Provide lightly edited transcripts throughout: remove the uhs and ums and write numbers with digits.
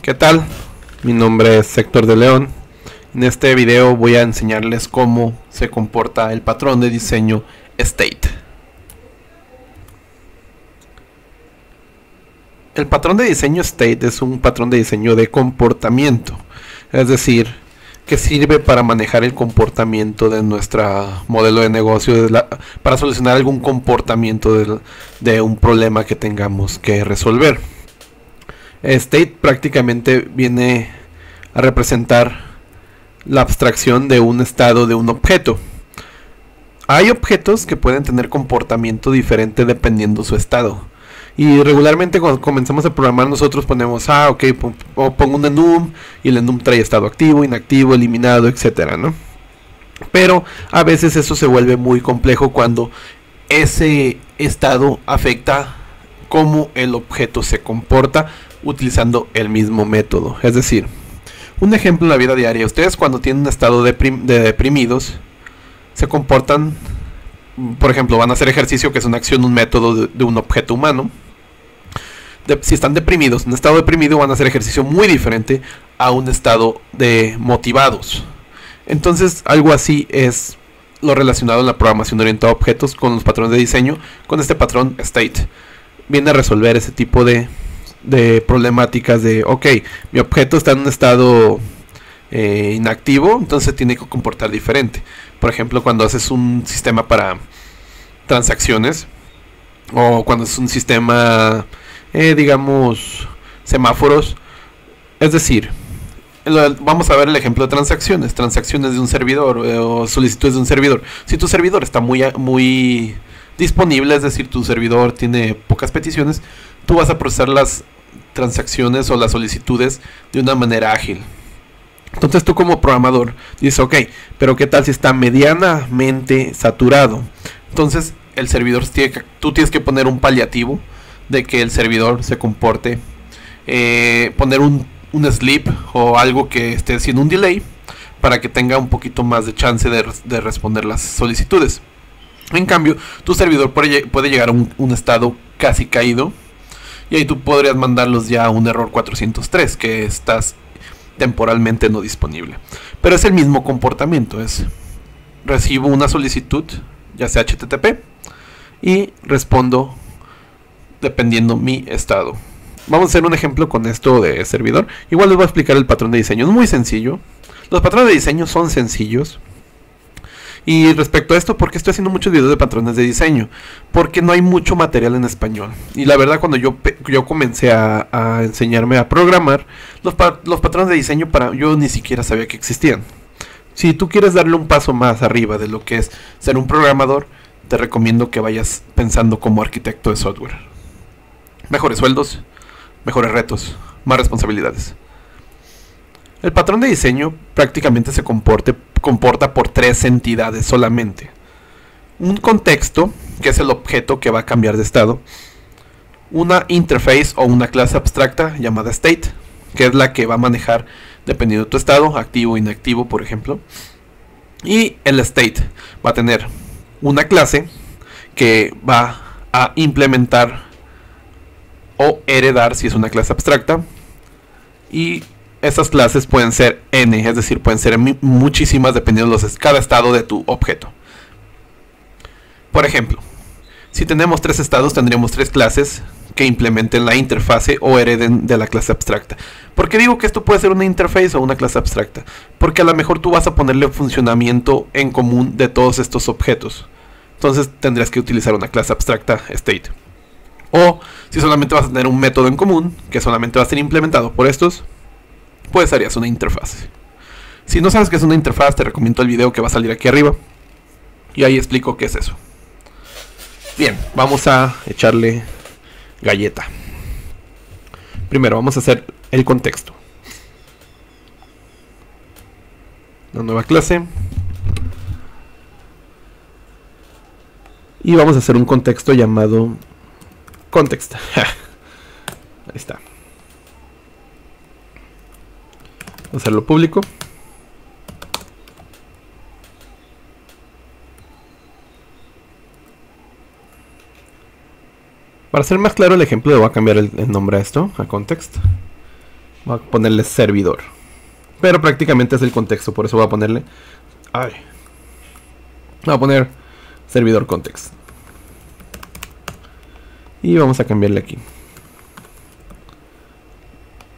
¿Qué tal? Mi nombre es Héctor de León. En este video voy a enseñarles cómo se comporta el patrón de diseño State. El patrón de diseño State es un patrón de diseño de comportamiento, es decir, que sirve para manejar el comportamiento de nuestro modelo de negocio, para solucionar algún comportamiento de un problema que tengamos que resolver. State prácticamente viene a representar la abstracción de un estado de un objeto. Hay objetos que pueden tener comportamiento diferente dependiendo su estado. Y regularmente cuando comenzamos a programar nosotros ponemos, pongo un enum y el enum trae estado activo, inactivo, eliminado, etcétera, ¿no? Pero a veces eso se vuelve muy complejo cuando ese estado afecta cómo el objeto se comporta utilizando el mismo método. Es decir, un ejemplo en la vida diaria: ustedes cuando tienen un estado de deprimidos se comportan, por ejemplo, van a hacer ejercicio, que es una acción, un método de un objeto humano. Si están deprimidos, en un estado deprimido van a hacer ejercicio muy diferente a un estado de motivados. Entonces algo así es lo relacionado en la programación orientada a objetos con los patrones de diseño, con este patrón State. Viene a resolver ese tipo de problemáticas de, mi objeto está en un estado inactivo, entonces tiene que comportar diferente. Por ejemplo, cuando haces un sistema para transacciones, o cuando es un sistema, digamos, semáforos. Es decir, vamos a ver el ejemplo de transacciones de un servidor, o solicitudes de un servidor. Si tu servidor está muy disponible, es decir, tu servidor tiene pocas peticiones, tú vas a procesar las transacciones o las solicitudes de una manera ágil. Entonces tú como programador dices, pero ¿qué tal si está medianamente saturado? Entonces el servidor, tú tienes que poner un paliativo de que el servidor se comporte, poner un sleep o algo que esté haciendo un delay para que tenga un poquito más de chance de responder las solicitudes. En cambio, tu servidor puede llegar a un estado casi caído, y ahí tú podrías mandarlos ya a un error 403, que estás temporalmente no disponible. Pero es el mismo comportamiento, recibo una solicitud, ya sea HTTP, y respondo dependiendo mi estado. Vamos a hacer un ejemplo con esto de servidor. Igual les voy a explicar el patrón de diseño, es muy sencillo. Los patrones de diseño son sencillos. Y respecto a esto, ¿por qué estoy haciendo muchos videos de patrones de diseño? Porque no hay mucho material en español. Y la verdad, cuando yo comencé a enseñarme a programar, los patrones de diseño yo ni siquiera sabía que existían. Si tú quieres darle un paso más arriba de lo que es ser un programador, te recomiendo que vayas pensando como arquitecto de software. Mejores sueldos, mejores retos, más responsabilidades. El patrón de diseño prácticamente se comporta por tres entidades solamente. Un contexto, que es el objeto que va a cambiar de estado. Una interface o una clase abstracta llamada state, que es la que va a manejar dependiendo de tu estado, activo o inactivo, por ejemplo. Y el state va a tener una clase que va a implementar o heredar, si es una clase abstracta. Y estas clases pueden ser n, es decir, pueden ser muchísimas dependiendo de cada estado de tu objeto. Por ejemplo, si tenemos tres estados, tendríamos tres clases que implementen la interfase o hereden de la clase abstracta. ¿Por qué digo que esto puede ser una interface o una clase abstracta? Porque a lo mejor tú vas a ponerle funcionamiento en común de todos estos objetos. Entonces tendrías que utilizar una clase abstracta state. O si solamente vas a tener un método en común que solamente va a ser implementado por estos, pues harías una interfaz. Si no sabes qué es una interfaz, te recomiendo el video que va a salir aquí arriba, y ahí explico qué es eso. Bien, vamos a echarle galleta. Primero vamos a hacer el contexto. Una nueva clase. Y vamos a hacer un contexto llamado context. Ahí está. Hacerlo público. Para hacer más claro el ejemplo, le voy a cambiar el nombre a esto, a context. Voy a ponerle servidor. Pero prácticamente es el contexto, por eso voy a ponerle... Voy a poner servidor context. Y vamos a cambiarle aquí.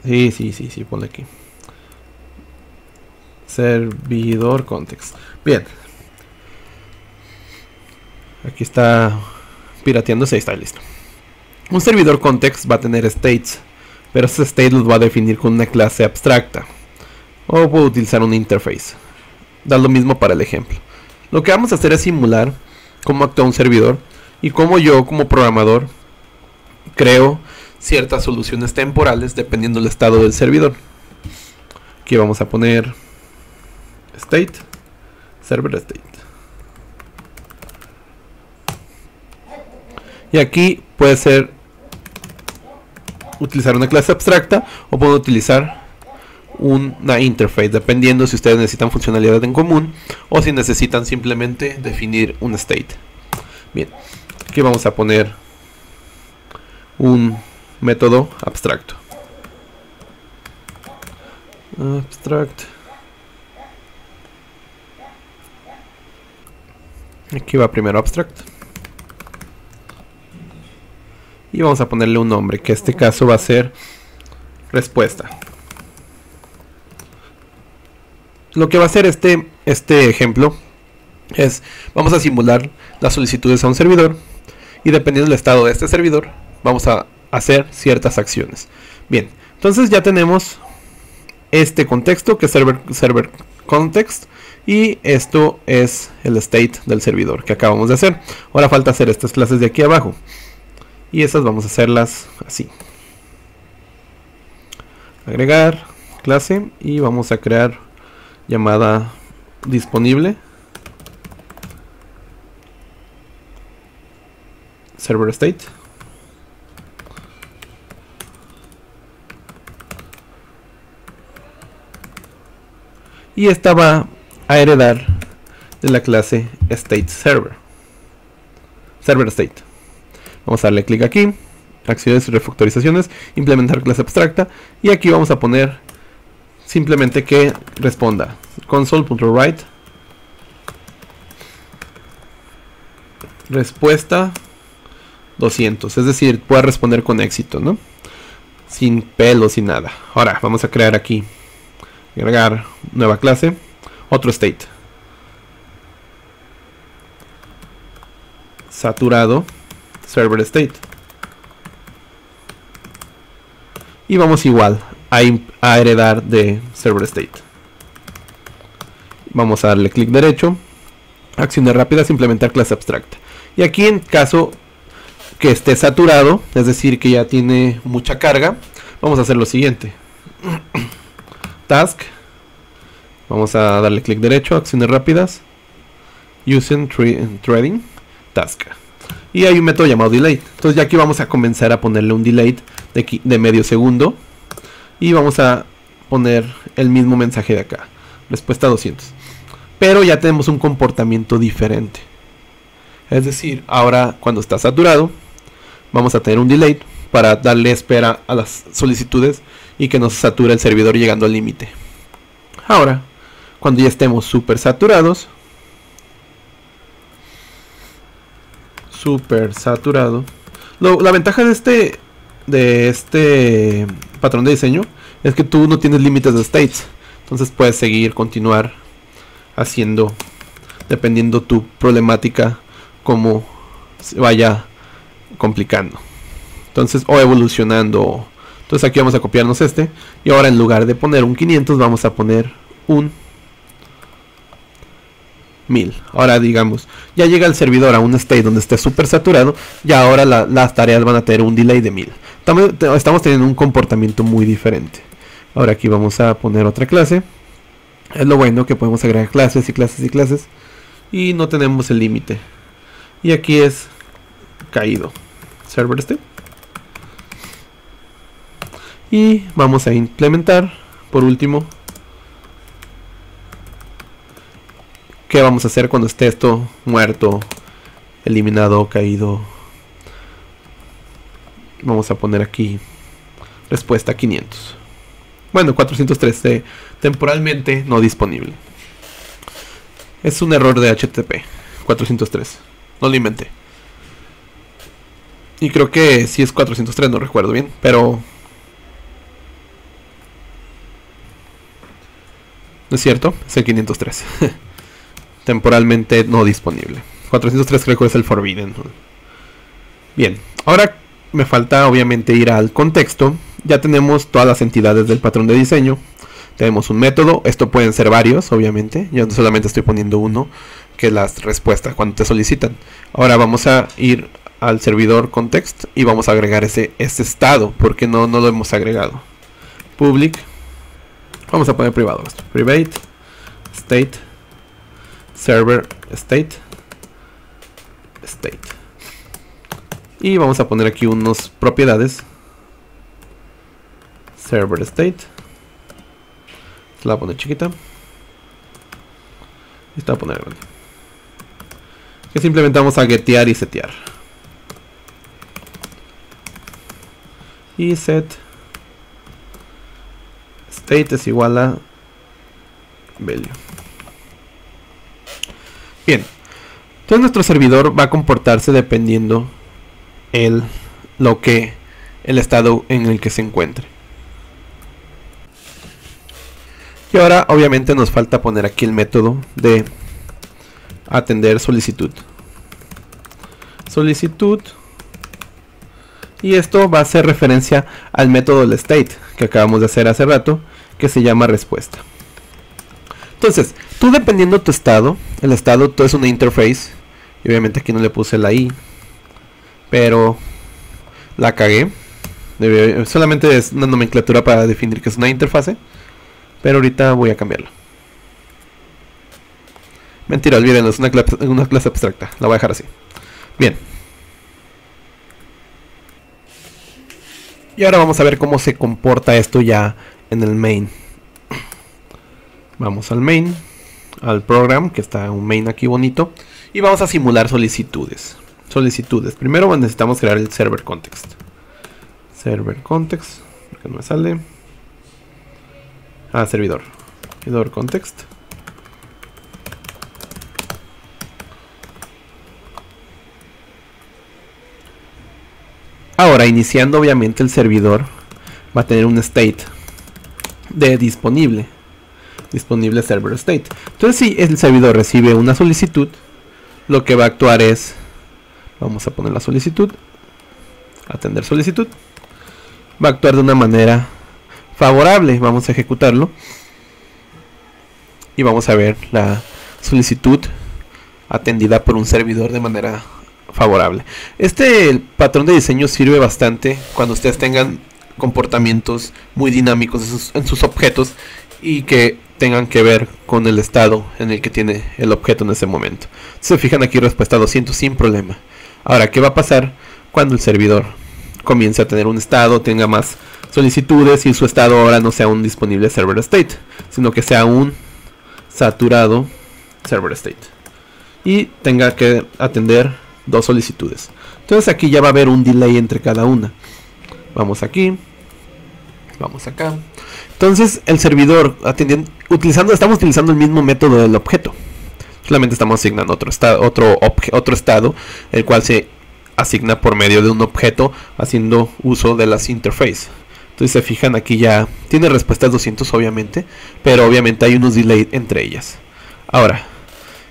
Sí, ponle aquí. Servidor context. Bien. Aquí está pirateándose y está listo. Un servidor context va a tener states, pero ese state los va a definir con una clase abstracta. O puedo utilizar un interface. Da lo mismo para el ejemplo. Lo que vamos a hacer es simular cómo actúa un servidor y cómo yo como programador creo ciertas soluciones temporales dependiendo del estado del servidor. Aquí vamos a poner state, server state. Y aquí puede ser utilizar una clase abstracta o puedo utilizar una interface, dependiendo si ustedes necesitan funcionalidad en común o si necesitan simplemente definir un state. Bien, aquí vamos a poner un método abstracto. Abstract. Aquí va primero abstract. Y vamos a ponerle un nombre, que en este caso va a ser respuesta. Lo que va a hacer este ejemplo es, vamos a simular las solicitudes a un servidor y dependiendo del estado de este servidor, vamos a hacer ciertas acciones. Bien, entonces ya tenemos este contexto que es server context y esto es el state del servidor que acabamos de hacer. Ahora falta hacer estas clases de aquí abajo y esas vamos a hacerlas así. Agregar clase y vamos a crear llamada disponible server state y esta va a heredar de la clase state server state. Vamos a darle clic aquí, acciones y refactorizaciones, implementar clase abstracta y aquí vamos a poner simplemente que responda console.write respuesta 200, es decir, pueda responder con éxito, ¿no? Sin pelos, sin nada. Ahora vamos a crear aquí, agregar nueva clase, otro state saturado server state y vamos igual a heredar de server state. Vamos a darle clic derecho, acciones rápidas, implementar clase abstracta. Y aquí en caso que esté saturado, es decir que ya tiene mucha carga, vamos a hacer lo siguiente. Task, vamos a darle clic derecho, acciones rápidas, using threading, task. Y hay un método llamado delay. Entonces ya aquí vamos a comenzar a ponerle un delay de medio segundo. Y vamos a poner el mismo mensaje de acá. Respuesta 200. Pero ya tenemos un comportamiento diferente. Es decir, ahora cuando está saturado, vamos a tener un delay para darle espera a las solicitudes y que no se sature el servidor llegando al límite. Ahora, cuando ya estemos súper saturados, la ventaja de este patrón de diseño es que tú no tienes límites de states, entonces puedes continuar haciendo dependiendo tu problemática cómo se vaya complicando, entonces o evolucionando. Entonces aquí vamos a copiarnos y ahora en lugar de poner un 500 vamos a poner un 1000. Ahora digamos, ya llega el servidor a un state donde esté súper saturado, y ahora las tareas van a tener un delay de 1000. Estamos teniendo un comportamiento muy diferente. Ahora aquí vamos a poner otra clase. Es lo bueno que podemos agregar clases y clases y clases y no tenemos el límite. Y aquí es caído server state. Y vamos a implementar por último qué vamos a hacer cuando esté esto muerto, eliminado, caído. Vamos a poner aquí respuesta 500. Bueno, 403 de temporalmente no disponible. Es un error de HTTP. 403. No lo inventé. Y creo que sí es 403, no recuerdo bien. Pero... ¿no es cierto? Es el 503. Temporalmente no disponible. 403 creo que es el forbidden. Bien. Ahora me falta obviamente ir al contexto. Ya tenemos todas las entidades del patrón de diseño. Tenemos un método. Esto pueden ser varios, obviamente. Yo solamente estoy poniendo uno, que es la respuesta cuando te solicitan. Ahora vamos a ir al servidor context y vamos a agregar ese estado, porque no lo hemos agregado. Public. Vamos a poner privado esto. Private state server state. Y vamos a poner aquí unos propiedades. Server state. Se la voy a poner chiquita. Y esta voy a poner grande. Que simplemente vamos a getear y setear. Y set state es igual a value. Bien. Entonces nuestro servidor va a comportarse dependiendo el estado en el que se encuentre. Y ahora obviamente nos falta poner aquí el método de atender solicitud. Y esto va a hacer referencia al método del state que acabamos de hacer hace rato, que se llama respuesta. Entonces, tú dependiendo de tu estado, el estado todo es una interface. Y obviamente aquí no le puse la i, pero la cagué. Solamente es una nomenclatura para definir que es una interfase. Pero ahorita voy a cambiarla. Mentira, olvídenlo, es una clase abstracta. La voy a dejar así. Bien. Y ahora vamos a ver cómo se comporta esto ya en el main. Vamos al main, al program, que está un main aquí bonito. Y vamos a simular solicitudes. Primero necesitamos crear el server context. Que no me sale. Servidor context. Ahora, iniciando obviamente el servidor va a tener un state de disponible server state. Entonces, si el servidor recibe una solicitud, lo que va a actuar es, vamos a poner la solicitud, atender solicitud, va a actuar de una manera favorable. Vamos a ejecutarlo y vamos a ver la solicitud atendida por un servidor de manera favorable. El patrón de diseño sirve bastante cuando ustedes tengan comportamientos muy dinámicos en sus objetos y que tengan que ver con el estado en el que tiene el objeto en ese momento. Se fijan aquí, respuesta 200 sin problema. Ahora, ¿qué va a pasar cuando el servidor comience a tener un estado, tenga más solicitudes y su estado ahora no sea un disponible server state, sino que sea un saturado server state y tenga que atender 2 solicitudes? Entonces aquí ya va a haber un delay entre cada una. Vamos aquí, vamos acá. Entonces el servidor estamos utilizando el mismo método del objeto, solamente estamos asignando otro estado, el cual se asigna por medio de un objeto haciendo uso de las interface. Entonces se fijan aquí ya tiene respuestas 200 obviamente, pero obviamente hay unos delay entre ellas. Ahora,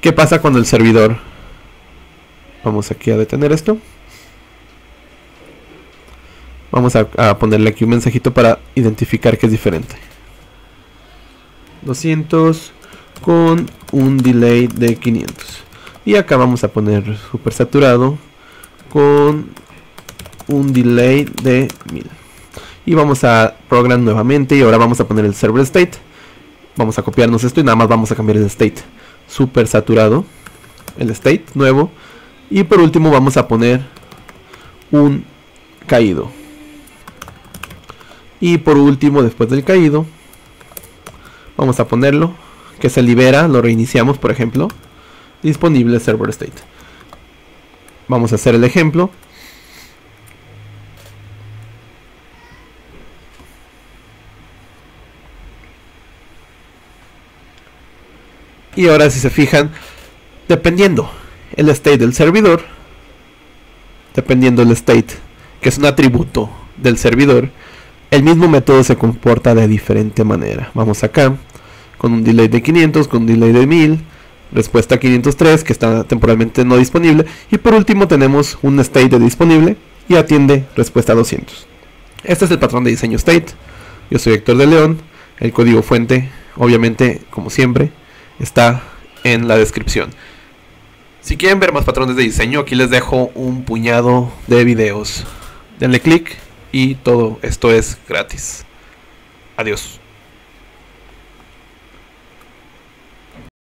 ¿qué pasa cuando el servidor? Vamos aquí a detener esto. Vamos a ponerle aquí un mensajito para identificar que es diferente. 200 con un delay de 500. Y acá vamos a poner super saturado con un delay de 1000. Y vamos a program nuevamente y ahora vamos a poner el server state. Vamos a copiarnos esto y nada más vamos a cambiar el state. Super saturado, el state nuevo. Y por último vamos a poner un caído. Y por último, después del caído, vamos a ponerlo, que se libera, lo reiniciamos por ejemplo, disponible server state. Vamos a hacer el ejemplo. Y ahora si se fijan, dependiendo el state del servidor, dependiendo el state, que es un atributo del servidor, el mismo método se comporta de diferente manera. Vamos acá, con un delay de 500, con un delay de 1000, respuesta 503 que está temporalmente no disponible, y por último tenemos un state de disponible y atiende respuesta 200. Este es el patrón de diseño state. Yo soy Héctor de León. El código fuente, obviamente, como siempre, está en la descripción. Si quieren ver más patrones de diseño, aquí les dejo un puñado de videos. Denle click y todo esto es gratis. Adiós.